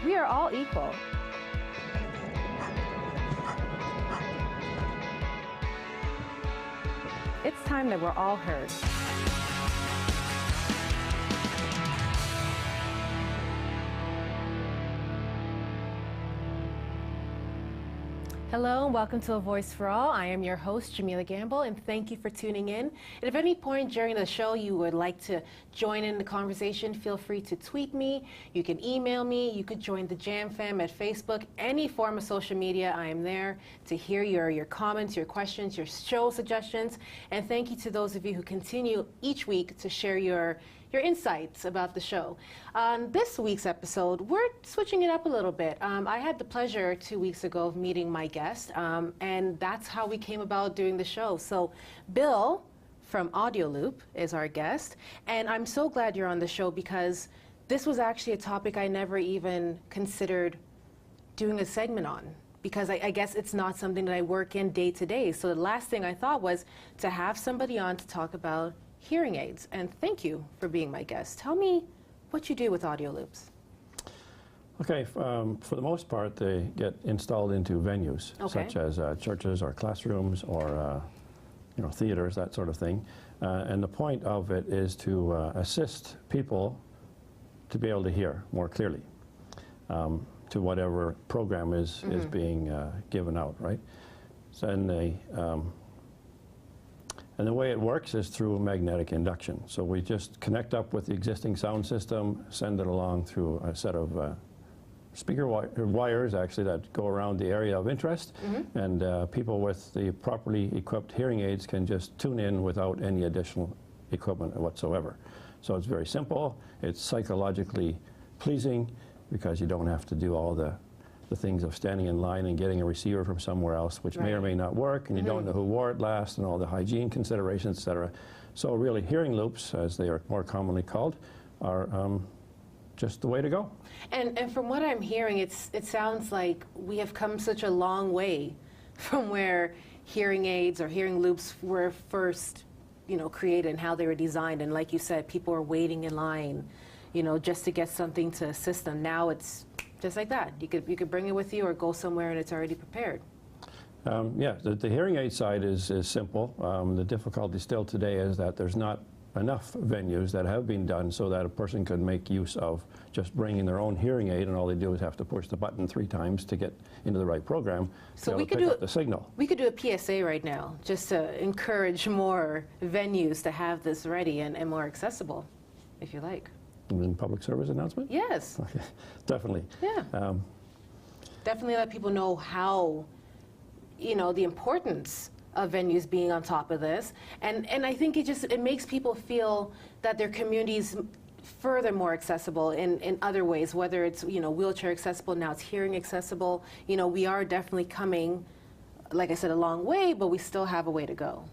We are all equal. It's time that we're all heard. Hello and welcome to A Voice for All. I am your host, Jahmeelah Gamble, and thank you for tuning in. And if at any point during the show you would like to join in the conversation, feel free to tweet me. You can email me. You could join the Jam Fam at Facebook. Any form of social media, I am there to hear your comments, your questions, your show suggestions. And thank you to those of you who continue each week to share your insights about the show. On this week's episode, we're switching it up a little bit. I had the pleasure 2 weeks ago of meeting my guest, and that's how we came about doing the show. So Bill from Audio Loop is our guest, and I'm so glad you're on the show because this was actually a topic I never even considered doing a segment on, because I guess it's not something that I work in day to day. So the last thing I thought was to have somebody on to talk about hearing aids, and thank you for being my guest. Tell me what you do with audio loops. Okay, for the most part, they get installed into venues, such as churches or classrooms or theaters, that sort of thing. And the point of it is to assist people to be able to hear more clearly to whatever program is being given out, right? So and the way it works is through magnetic induction. So we just connect up with the existing sound system, send it along through a set of speaker wires, actually, that go around the area of interest. And people with the properly equipped hearing aids can just tune in without any additional equipment whatsoever. So it's very simple. It's psychologically pleasing because you don't have to do all the things of standing in line and getting a receiver from somewhere else, which may or may not work, and you don't know who wore it last, and all the hygiene considerations, etc. So really, hearing loops, as they are more commonly called, are just the way to go. And from what I'm hearing, it sounds like we have come such a long way from where hearing aids or hearing loops were first, created and how they were designed. And like you said, people are waiting in line, just to get something to assist them. Now it's just like that. You could bring it with you or go somewhere and it's already prepared. Yeah, the hearing aid side is simple. The difficulty still today is that there's not enough venues that have been done so that a person could make use of just bringing their own hearing aid, and all they do is have to push the button 3 times to get into the right program to pick up the signal. We could do a PSA right now just to encourage more venues to have this ready and more accessible, if you like. In public service announcement? Yes. Okay. Definitely. Yeah. Definitely let people know how, the importance of venues being on top of this. And I think it makes people feel that their community's further more accessible in other ways, whether it's, wheelchair accessible, now it's hearing accessible. We are definitely coming, like I said, a long way, but we still have a way to go.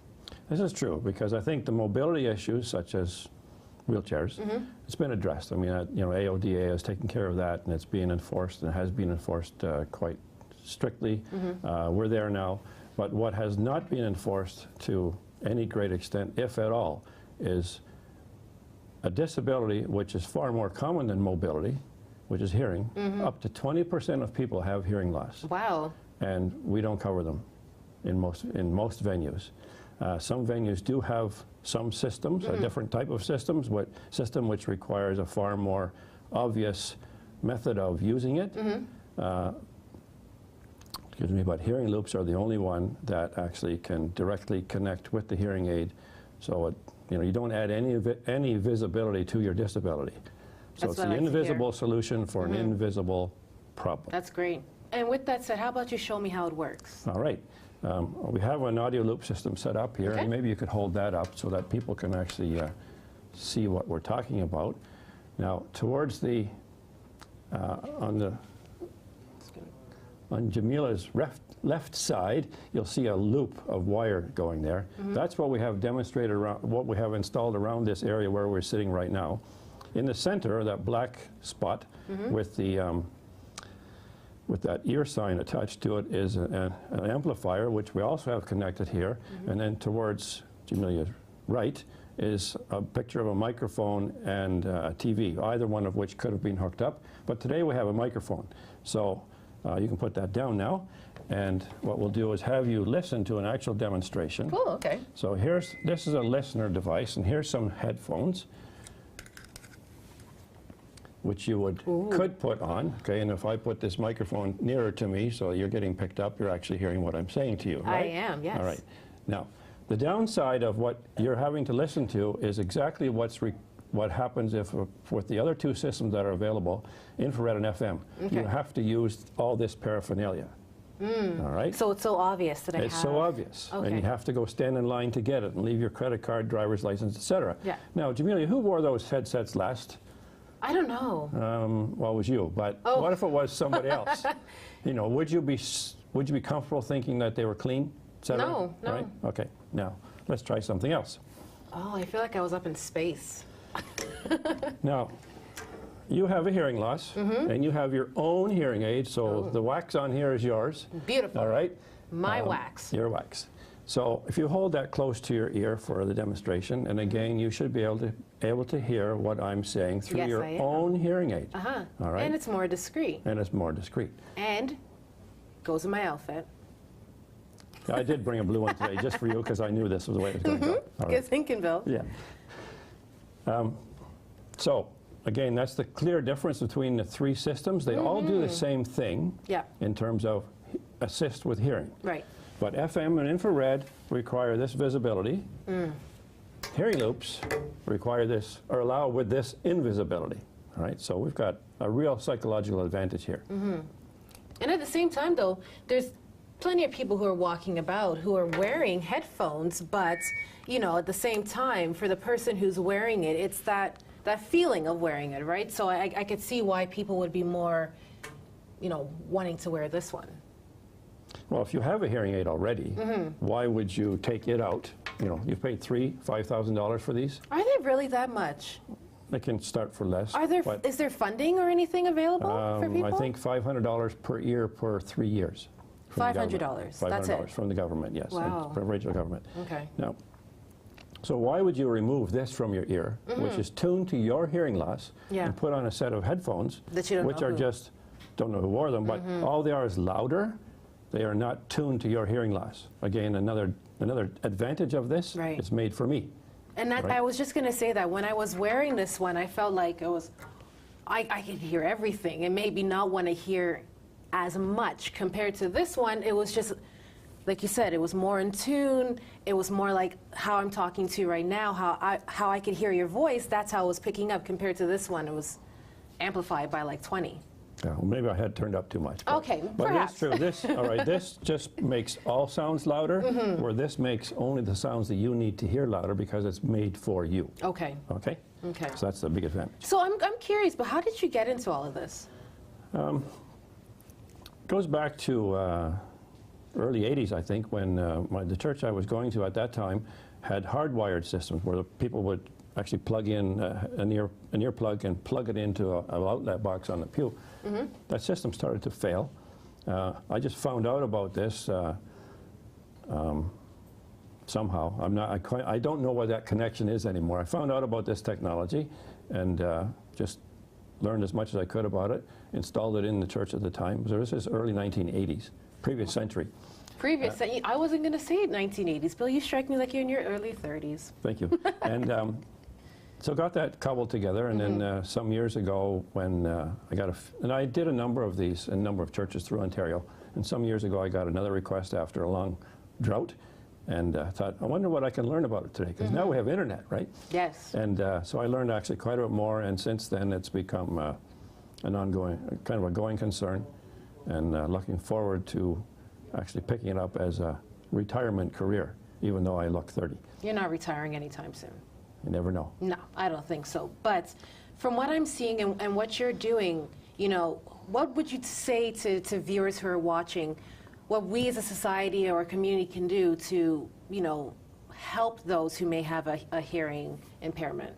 This is true, because I think the mobility issues, such as wheelchairs, it's been addressed. I mean, AODA has taken care of that, and it's being enforced, and it has been enforced quite strictly. We're there now. But what has not been enforced to any great extent, if at all, is a disability which is far more common than mobility, which is hearing. Up to 20% of people have hearing loss. Wow. And we don't cover them in most venues. Some venues do have some systems, a different type of systems, system which requires a far more obvious method of using it. But hearing loops are the only one that actually can directly connect with the hearing aid, so you don't add any visibility to your disability. So it's the invisible solution for an invisible problem. That's great. And with that said, how about you show me how it works? All right. We have an audio loop system set up here, and maybe you could hold that up so that people can actually see what we're talking about. Now, towards the on Jahmeelah's left side, you'll see a loop of wire going there. That's what we have demonstrated around, what we have installed around this area where we're sitting right now. In the center, that black spot with the with that ear sign attached to it is an amplifier, which we also have connected here. And then towards Jahmeelah's right is a picture of a microphone and a TV, either one of which could have been hooked up. But today we have a microphone. So you can put that down now. And what we'll do is have you listen to an actual demonstration. Cool, okay. So this is a listener device, and here's some headphones, which you could put on, okay? And if I put this microphone nearer to me, so you're getting picked up, you're actually hearing what I'm saying to you, right? I am, yes. All right. Now, the downside of what you're having to listen to is exactly what happens if, with the other two systems that are available, infrared and FM, you have to use all this paraphernalia. All right? So it's so obvious that It's so obvious. Okay. And you have to go stand in line to get it and leave your credit card, driver's license, etc. Yeah. Now, Jahmeelah, who wore those headsets last? I don't know. Well, it was you, but what if it was somebody else? You know, would you be comfortable thinking that they were clean, etc.? No, no. Right? Okay, now, let's try something else. Oh, I feel like I was up in space. Now, you have a hearing loss, and you have your own hearing aid, so the wax on here is yours. Beautiful. All right? My wax. Your wax. So if you hold that close to your ear for the demonstration, and again, you should be able to hear what I'm saying through your own hearing aid. All right? And it's more discreet. And it's more discreet. And goes in my outfit. I did bring a blue one today just for you because I knew this was the way it was going to go. All Good thinking, Bill. Yeah. So again, that's the clear difference between the three systems. They all do the same thing in terms of assist with hearing. Right. But FM and infrared require this visibility. Hearing loops require this, or allow with this invisibility. All right, so we've got a real psychological advantage here. And at the same time, though, there's plenty of people who are walking about who are wearing headphones, but, you know, at the same time, for the person who's wearing it, it's that feeling of wearing it, right? So I could see why people would be more, you know, wanting to wear this one. Well, if you have a hearing aid already, why would you take it out? You know, you've paid $5,000 for these. Are they really that much? They can start for less. Is there funding or anything available for people? I think $500 per ear per 3 years. $500. That's it. $500 from the government, yes. Wow. From regional government. Okay. Now, so why would you remove this from your ear, which is tuned to your hearing loss, and put on a set of headphones, that you don't which know are who. just, don't know who wore them, but all they are is louder. They are not tuned to your hearing loss. Again, another advantage of this, it's made for me. And that, I was just going to say that when I was wearing this one, I felt like I could hear everything and maybe not want to hear as much. Compared to this one, it was just, like you said, it was more in tune. It was more like how I'm talking to you right now, how I could hear your voice. That's how it was picking up. Compared to this one, it was amplified by like 20. Yeah, well, maybe I had turned up too much. But, okay, but perhaps. it's true. This, all right, this just makes all sounds louder, where this makes only the sounds that you need to hear louder because it's made for you. Okay. Okay? Okay. So that's the big advantage. So I'm curious, but how did you get into all of this? Goes back to early 80s, I think, when the church I was going to at that time had hardwired systems where the people would actually plug in an earplug and plug it into an outlet box on the pew. That system started to fail. I just found out about this somehow. I don't know what that connection is anymore. I found out about this technology and just learned as much as I could about it, installed it in the church at the time. So this is early 1980s, previous century. I wasn't going to say 1980s. Bill, you strike me like you're in your early 30s. Thank you. And so got that cobbled together, and then some years ago when and I did a number of these in a number of churches through Ontario, and some years ago I got another request after a long drought, and thought, I wonder what I can learn about it today, because now we have internet, right? Yes. And so I learned actually quite a bit more, and since then it's become an ongoing, kind of a going concern, and looking forward to actually picking it up as a retirement career, even though I look 30. You're not retiring anytime soon. You never know. No, I don't think so. But from what I'm seeing and what you're doing, you know, what would you say to viewers who are watching, what we as a society or a community can do to, you know, help those who may have a hearing impairment?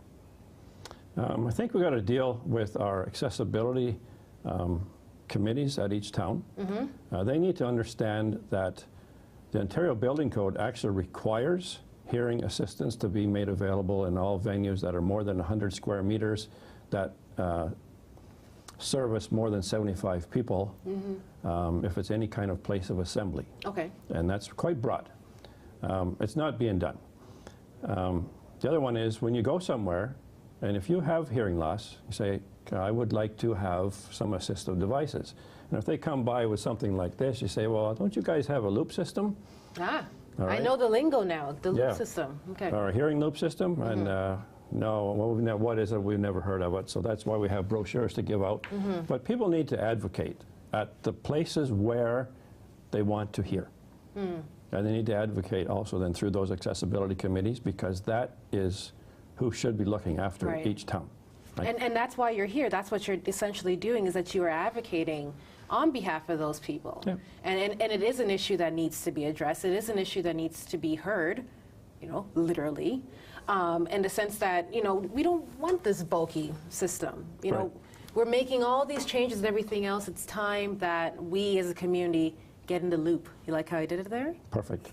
I think we've got to deal with our accessibility committees at each town. They need to understand that the Ontario Building Code actually requires hearing assistance to be made available in all venues that are more than 100 square meters, that service more than 75 people, if it's any kind of place of assembly. Okay. And that's quite broad. It's not being done. The other one is when you go somewhere, and if you have hearing loss, you say, I would like to have some assistive devices. And if they come by with something like this, you say, well, don't you guys have a loop system? Ah, right. I know the lingo now, the loop system. Okay. Or a hearing loop system, and no, well, what is it? We've never heard of it, so that's why we have brochures to give out. But people need to advocate at the places where they want to hear. And they need to advocate also then through those accessibility committees, because that is who should be looking after each town. Right? And that's why you're here. That's what you're essentially doing, is that you are advocating on behalf of those people. Yeah. And it is an issue that needs to be addressed. It is an issue that needs to be heard, literally, in the sense that, we don't want this bulky system. You know, we're making all these changes and everything else. It's time that we as a community get in the loop. You like how I did it there? Perfect.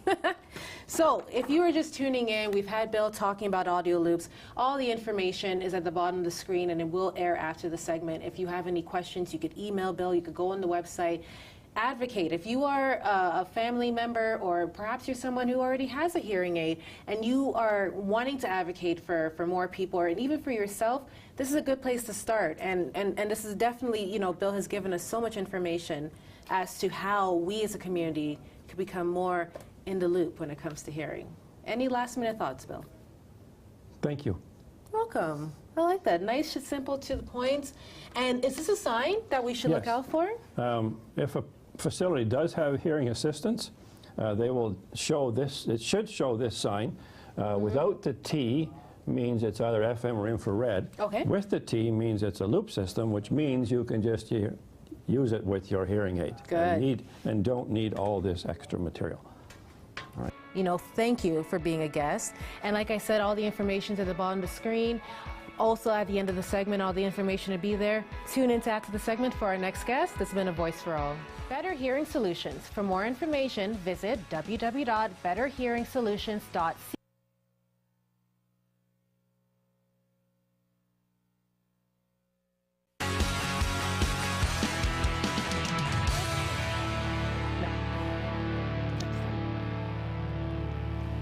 So, if you were just tuning in, we've had Bill talking about audio loops. All the information is at the bottom of the screen, and it will air after the segment. If you have any questions, you could email Bill. You could go on the website. Advocate. If you are a family member, or perhaps you're someone who already has a hearing aid, and you are wanting to advocate for more people, or even for yourself, this is a good place to start. And this is definitely, Bill has given us so much information as to how we as a community could become more in the loop when it comes to hearing. Any last minute thoughts, Bill? Thank you. Welcome. I like that. Nice, simple, to the point. And is this a sign that we should look out for? If a facility does have hearing assistance, they will show this. It should show this sign. Without the T means it's either FM or infrared. Okay. With the T means it's a loop system, which means you can just use it with your hearing aid. Good. And don't need all this extra material. All right. Thank you for being a guest. And like I said, all the information's at the bottom of the screen. Also, at the end of the segment, all the information will be there. Tune in to after the segment for our next guest. This has been A Voice for All. Better Hearing Solutions. For more information, visit www.betterhearingsolutions.ca.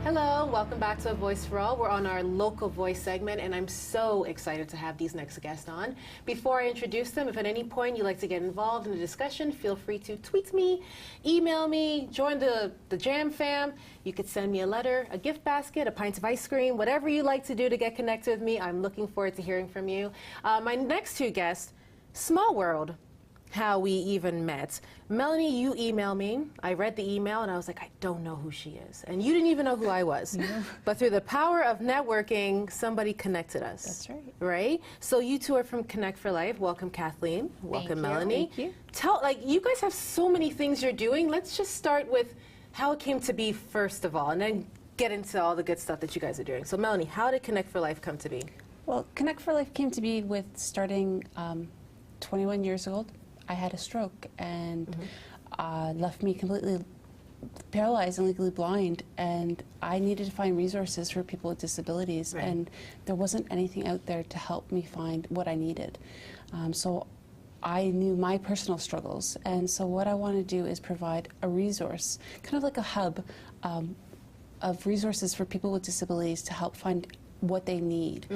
Hello, welcome back to A Voice for All. We're on our local voice segment, and I'm so excited to have these next guests on. Before I introduce them, if at any point you'd like to get involved in the discussion, feel free to tweet me, email me, join the Jam fam. You could send me a letter, a gift basket, a pint of ice cream, whatever you like to do to get connected with me. I'm looking forward to hearing from you. My next two guests, small world. How we even met. Melanie, you emailed me. I read the email and I was like, I don't know who she is. And you didn't even know who I was. Yeah. But through the power of networking, somebody connected us. That's right. Right? So you two are from Connect for Life. Welcome, Kathleen. Welcome, Melanie. Thank you. You guys have so many things you're doing. Let's just start with how it came to be first of all, and then get into all the good stuff that you guys are doing. So Melanie, how did Connect for Life come to be? Well, Connect for Life came to be with starting 21 years old. I had a stroke and left me completely paralyzed and legally blind, and I needed to find resources for people with disabilities, and there wasn't anything out there to help me find what I needed. So I knew my personal struggles, and so what I want to do is provide a resource, kind of like a hub of resources for people with disabilities to help find what they need.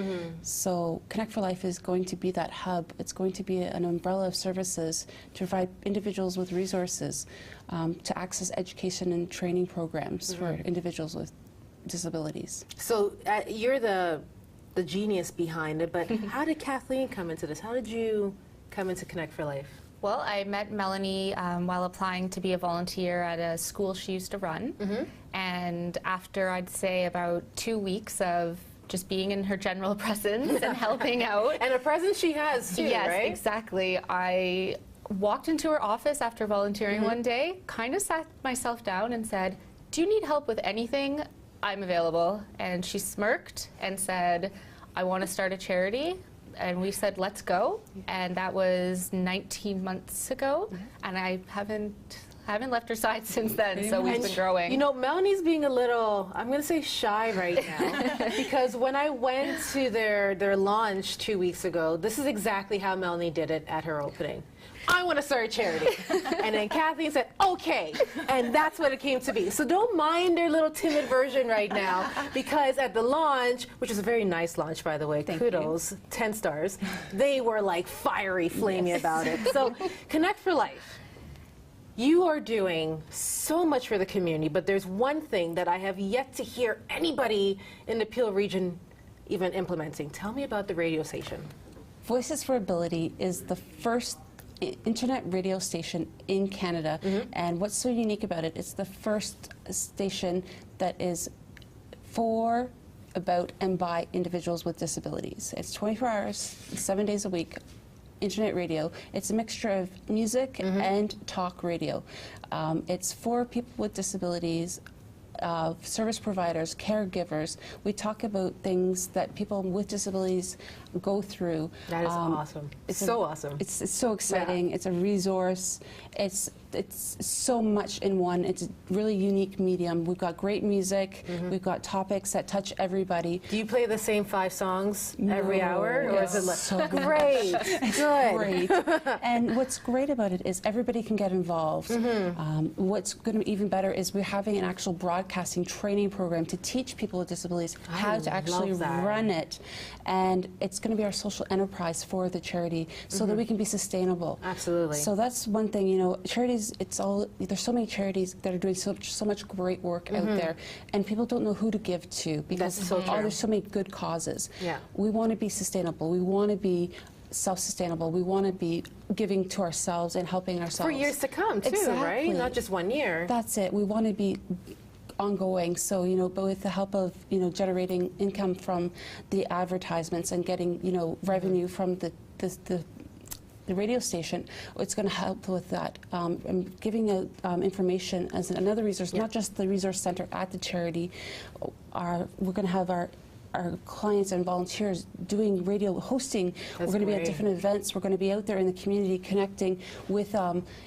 So Connect for Life is going to be that hub. It's going to be an umbrella of services to provide individuals with resources to access education and training programs for individuals with disabilities. So you're the genius behind it, but how did Kathleen come into this? How did you come into Connect for Life? Well, I met Melanie while applying to be a volunteer at a school she used to run. And after, I'd say, about 2 weeks of just being in her general presence and helping out. And a presence she has too, yes, right? Exactly. I walked into her office after volunteering one day, kind of sat myself down and said, do you need help with anything? I'm available. And she smirked and said, I want to start a charity. And we said, let's go. And that was 19 months ago. And I haven't I haven't left her side since then, so we've And been growing. You know, Melanie's being a little, I'm going to say shy right now, because when I went to their launch 2 weeks ago, this is exactly how Melanie did it at her opening. I want to start a charity. And then Kathleen said, okay. And that's what it came to be. So don't mind their little timid version right now, because at the launch, which was a very nice launch, by the way, kudos, 10 stars, they were like fiery, flamey about it. So Connect for Life. You are doing so much for the community, but there's one thing that I have yet to hear anybody in the Peel region even implementing. Tell me about the radio station. Voices for Ability is the first internet radio station in Canada, and what's so unique about it, it's the first station that is for, about, and by individuals with disabilities. It's 24 hours, 7 days a week, internet radio. It's a mixture of music and talk radio. It's for people with disabilities, service providers, caregivers. We talk about things that people with disabilities go through. That is awesome. It's so awesome. It's so exciting. Yeah. It's a resource. It's so much in one. It's a really unique medium. We've got great music. We've got topics that touch everybody. Do you play the same 5 songs every hour, or is it like so good? Great? Good. Great. And what's great about it is everybody can get involved. What's going to be even better is we're having an actual broadcasting training program to teach people with disabilities how to actually run it. And it's going to be our social enterprise for the charity so that we can be sustainable. Absolutely. So that's one thing, you know, charities, there's so many charities that are doing so much great work out there, and people don't know who to give to because there's so many good causes. Yeah. We want to be sustainable. We want to be self-sustainable. We want to be giving to ourselves and helping ourselves. For years to come, too, right? Not just 1 year. That's it. We want to be ongoing. So, you know, but with the help of, you know, generating income from the advertisements and getting, you know, revenue from the radio station, it's going to help with that. And giving out information as another resource, not just the resource center at the charity. We're going to have our clients and volunteers doing radio hosting. We're going to be at different events. We're going to be out there in the community connecting with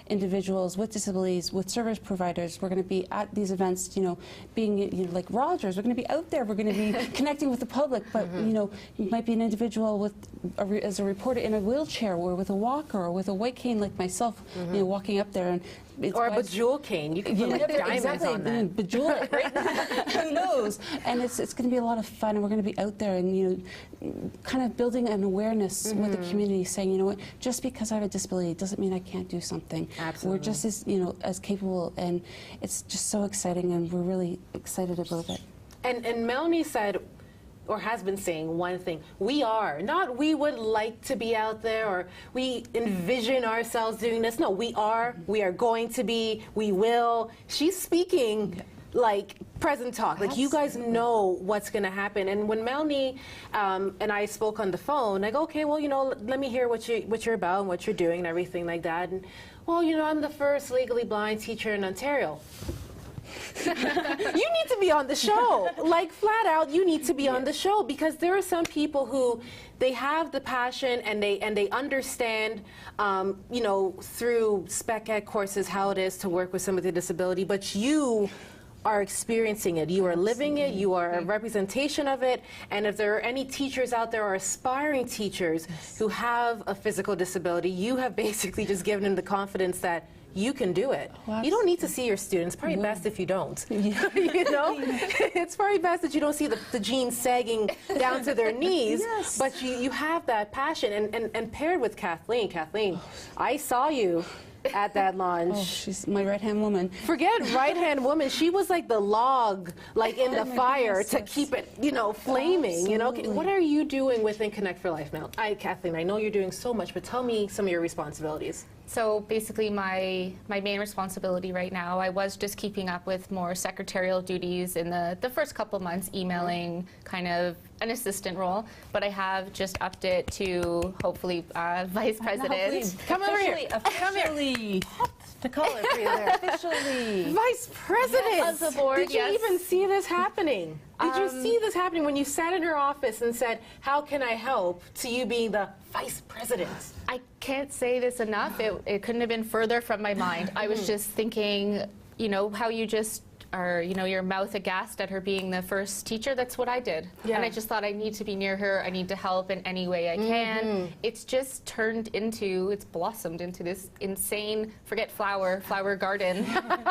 individuals with disabilities, with service providers. We're going to be at these events, you know, being, you know, like Rogers. We're going to be out there. We're going to be connecting with the public. But you know, you might be an individual with as a reporter in a wheelchair, or with a walker, or with a white cane like myself, you know, walking up there. And or a bejewel cane. You can put like diamonds on that. Bejewel it, right? Who knows? And it's going to be a lot of fun, and we're going to be out there and, you know, kind of building an awareness with the community, saying, you know what, just because I have a disability doesn't mean I can't do something. Absolutely. We're just as, you know, as capable, and it's just so exciting, and we're really excited about it. And Melanie said, or has been saying one thing, we would like to be out there, or we envision ourselves doing this. No, we are going to be, we will. She's speaking like present talk, like you guys know what's going to happen. And when Melanie and I spoke on the phone, I go, okay, well, you know, let me hear what you're about and what you're doing and everything like that. And, well, you know, I'm the first legally blind teacher in Ontario. You need to be on the show. Like, flat out, you need to be on the show, because there are some people who, they have the passion and they understand, you know, through spec ed courses how it is to work with somebody with a disability, but you are experiencing it. You are living it. You are a representation of it. And if there are any teachers out there, or aspiring teachers who have a physical disability, you have basically just given them the confidence that you can do it. Well, you don't need to see your students. Probably best if you don't. You know, it's probably best that you don't see the jeans sagging down to their knees. But you have that passion, and paired with Kathleen. Kathleen, I saw you at that launch. Oh, she's my right-hand woman. Forget right-hand woman. She was like the log, like in the fire to keep it, you know, flaming. You know, what are you doing within Connect for Life now? Kathleen, I know you're doing so much, but tell me some of your responsibilities. So basically my main responsibility right now, I was just keeping up with more secretarial duties in the first couple months, emailing, kind of an assistant role, but I have just upped it to hopefully vice president. Come over here. Officially. The color for you there. Officially. Vice President Of the board, Did you yes. even see this happening? Did you see this happening when you sat in her office and said, "How can I help?" to you being the Vice President? I can't say this enough. It couldn't have been further from my mind. I was just thinking, you know, how you just are, you know, your mouth aghast at her being the first teacher. That's what I did. Yeah. And I just thought I need to be near her. I need to help in any way I can. It's just it's blossomed into this insane, forget flower garden.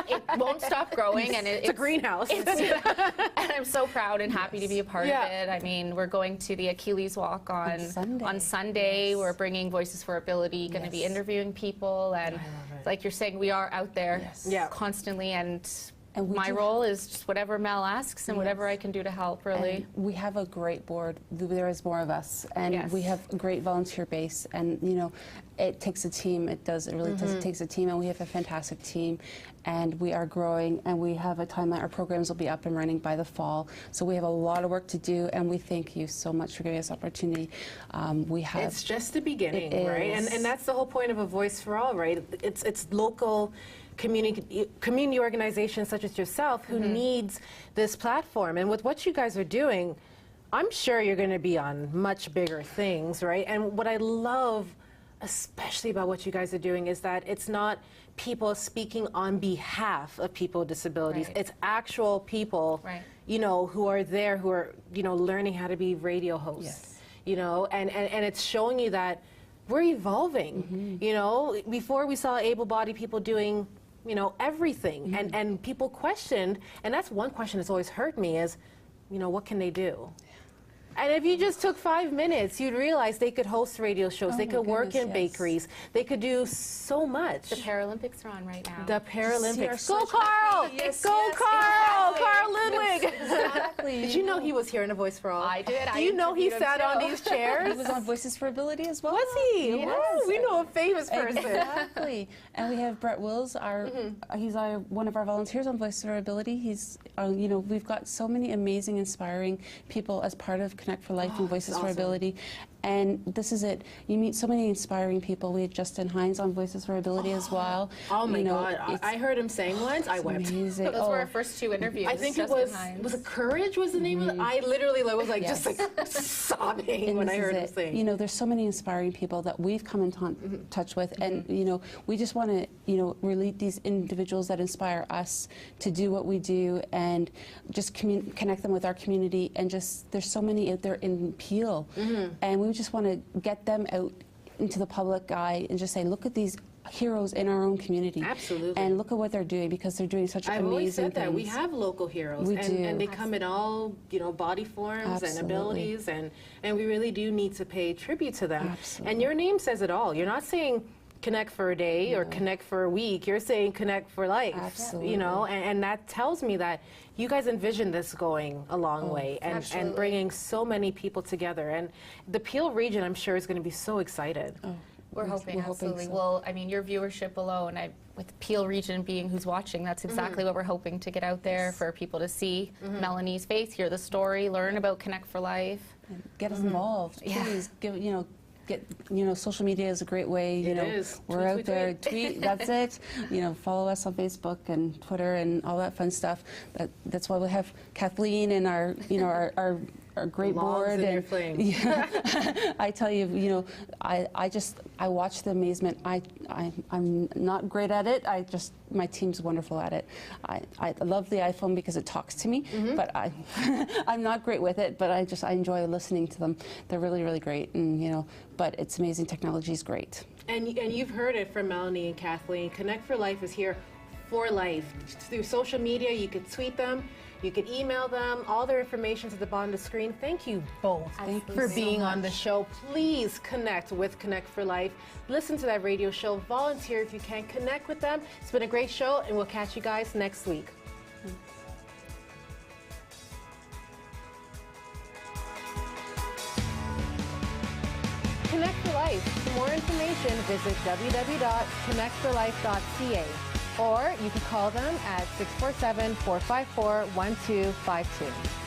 It won't stop growing. And It's a greenhouse. and I'm so proud and happy to be a part Yeah. of it. I mean, we're going to the Achilles Walk on Sunday. Yes. We're bringing Voices for Ability, going to be interviewing people, and like you're saying, we are out there Yeah. constantly, and And we my do role is just whatever Mel asks and whatever I can do to help, really. And we have a great board. There is more of us, and Yes. we have a great volunteer base. And you know, it takes a team. It does. It really does. It takes a team, and we have a fantastic team. And we are growing, and we have a timeline. Our programs will be up and running by the fall. So we have a lot of work to do, and we thank you so much for giving us opportunity. We have. It's just the beginning, It right? is. And that's the whole point of A Voice for All, right? It's local community organizations such as yourself who needs this platform. And with what you guys are doing, I'm sure you're going to be on much bigger things, right? And what I love especially about what you guys are doing is that it's not people speaking on behalf of people with disabilities. Right. It's actual people, Right. you know, who are there, who are, you know, learning how to be radio hosts. Yes. You know, and it's showing you that we're evolving. You know, before we saw able-bodied people doing, you know, everything, and people questioned, and that's one question that's always hurt me is, you know, what can they do? And if you just took 5 minutes, you'd realize they could host radio shows, they my could work in goodness, yes. bakeries, they could do so much. The Paralympics are on right now. The See our Paralympics. Go social- Carl! Yes, Go yes, Carl! exactly. Carl Ludwig! Exactly. Did you know he was here in A Voice for All? I did. Do you know he sat on these He chairs? was on Voices for Ability as well. Was he? Yes. Woo, we know a famous person. Exactly. And we have Brett Wills, he's one of our volunteers on Voices for Ability. He's, you know, we've got so many amazing, inspiring people as part of Connect for Life and Voices for awesome. Ability. And this is it. You meet so many inspiring people. We had Justin Hines on Voices for Ability as well. Oh my You know, God! it's I heard him sing once. I wept. amazing. Those were our first two interviews. I think Justin it was Hines. it Courage was the name of it? I literally was like just like sobbing And when this I is heard him it. sing. You know, there's so many inspiring people that we've come in touch with, and you know, we just want to, you know, relate these individuals that inspire us to do what we do, and just connect them with our community. And just there's so many out there in Peel, and we just want to get them out into the public eye and just say, look at these heroes in our own community. Absolutely. And look at what they're doing, because they're doing such I've amazing always said that things. we have local heroes, We and, do. and they come in all, you know, body forms and Absolutely. abilities, and we really do need to pay tribute to them. Absolutely. And your name says it all. You're not saying Connect for a day or Connect for a week. You're saying Connect for life. Absolutely. You know, and that tells me that you guys envision this going a long way, and absolutely. bringing so many people together. And the Peel region, I'm sure, is going to be so excited. We're hoping, We're hoping absolutely. so. Well, I mean, your viewership alone, with Peel region being who's watching, that's exactly what we're hoping to get out there for people to see Melanie's face, hear the story, learn about Connect for Life. And get us involved, Yeah. please. Give, you know, social media is a great way. You It know, is. we're Tweet, out tweet, there. tweet. Tweet. That's it. You know, follow us on Facebook and Twitter and all that fun stuff. That's why we have Kathleen and our, you know, our great Logs board. in your And flame. yeah, I tell you, you know, I watch the amazement. I'm not great at it. My team's wonderful at it. I love the iPhone because it talks to me, but I'm not great with it. But I enjoy listening to them. They're really, really great, and you know, but it's amazing. Technology is great. And you've heard it from Melanie and Kathleen. Connect for Life is here for life. Through social media, you could tweet them, you could email them. All their information's at the bottom of the screen. Thank you both for being on the show. Please connect with Connect for Life. Listen to that radio show. Volunteer if you can. Connect with them. It's been a great show, and we'll catch you guys next week. Connect for Life. For more information, visit www.connectforlife.ca, or you can call them at 647-454-1252.